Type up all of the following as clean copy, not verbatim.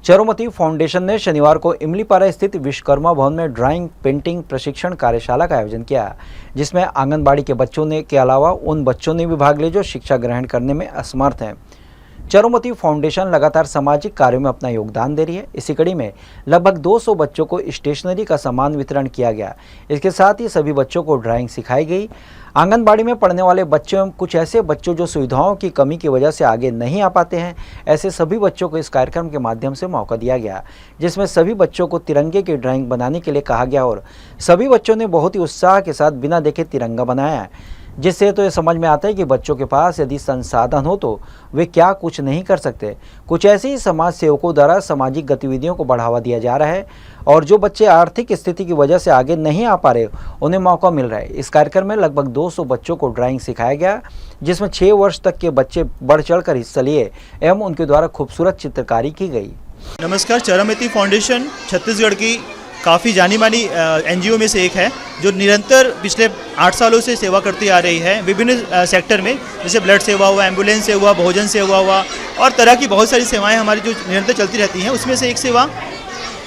Charumati foundation ने शनिवार को इमलीपारा स्थित विश्वकर्मा भवन में ड्राइंग पेंटिंग प्रशिक्षण कार्यशाला का आयोजन किया, जिसमें आंगनबाड़ी के बच्चों ने के अलावा उन बच्चों ने भी भाग लिया जो शिक्षा ग्रहण करने में असमर्थ हैं। चारुमती फाउंडेशन लगातार सामाजिक कार्यों में अपना योगदान दे रही है। इसी कड़ी में लगभग 200 बच्चों को स्टेशनरी का सामान वितरण किया गया। इसके साथ ही सभी बच्चों को ड्राइंग सिखाई गई। आंगनबाड़ी में पढ़ने वाले बच्चों एवं कुछ ऐसे बच्चों जो सुविधाओं की कमी की वजह से आगे नहीं आ पाते हैं, ऐसे सभी बच्चों को इस कार्यक्रम के माध्यम से मौका दिया गया, जिसमें सभी बच्चों को तिरंगे की ड्राइंग बनाने के लिए कहा गया और सभी बच्चों ने बहुत ही उत्साह के साथ बिना देखे तिरंगा बनाया, जिससे तो ये समझ में आता है कि बच्चों के पास यदि संसाधन हो तो वे क्या कुछ नहीं कर सकते। कुछ ऐसे ही समाज सेवकों द्वारा सामाजिक गतिविधियों को बढ़ावा दिया जा रहा है और जो बच्चे आर्थिक स्थिति की वजह से आगे नहीं आ पा रहे उन्हें मौका मिल रहा है। इस कार्यक्रम में लगभग 200 बच्चों को ड्राइंग सिखाया गया, जिसमें 6 वर्ष तक के बच्चे बढ़ चढ़ कर हिस्सा लिए एवं उनके द्वारा खूबसूरत चित्रकारी की गई। नमस्कार। चारुमती फाउंडेशन छत्तीसगढ़ की काफ़ी जानी मानी एनजीओ में से एक है, जो निरंतर पिछले 8 सालों से सेवा करती आ रही है विभिन्न सेक्टर में, जैसे ब्लड सेवा हुआ, एम्बुलेंस से हुआ, भोजन सेवा हुआ और तरह की बहुत सारी सेवाएं हमारी जो निरंतर चलती रहती हैं। उसमें से एक सेवा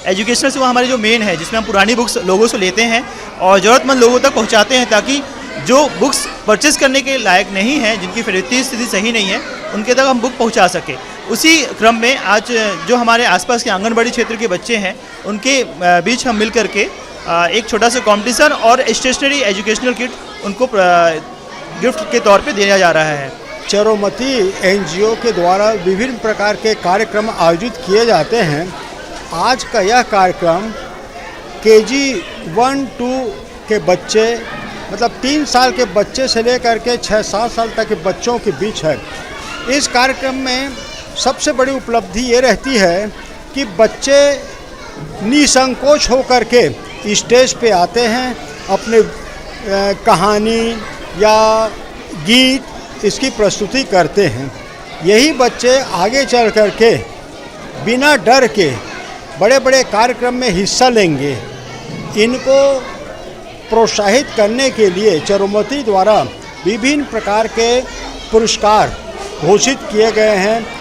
एजुकेशनल सेवा हमारी जो मेन है, जिसमें हम पुरानी बुक्स लोगों से लेते हैं और ज़रूरतमंद लोगों तक पहुँचाते हैं, ताकि जो बुक्स परचेज़ करने के लायक नहीं है, जिनकी वित्तीय स्थिति सही नहीं है, उनके तक हम बुक पहुंचा सकें। उसी क्रम में आज जो हमारे आसपास के आंगनबाड़ी क्षेत्र के बच्चे हैं, उनके बीच हम मिल करके एक छोटा सा कॉम्पिटिशन और स्टेशनरी एजुकेशनल किट उनको गिफ्ट के तौर पे दिया जा रहा है। चारुमती एनजीओ के द्वारा विभिन्न प्रकार के कार्यक्रम आयोजित किए जाते हैं। आज का यह कार्यक्रम KG 1-2 के बच्चे, मतलब 3 साल के बच्चे से लेकर के 6-7 साल तक के बच्चों के बीच है। इस कार्यक्रम में सबसे बड़ी उपलब्धि ये रहती है कि बच्चे निसंकोच होकर के स्टेज पे आते हैं, अपने कहानी या गीत इसकी प्रस्तुति करते हैं। यही बच्चे आगे चल कर के बिना डर के बड़े बड़े कार्यक्रम में हिस्सा लेंगे। इनको प्रोत्साहित करने के लिए चारुमती द्वारा विभिन्न प्रकार के पुरस्कार घोषित किए गए हैं।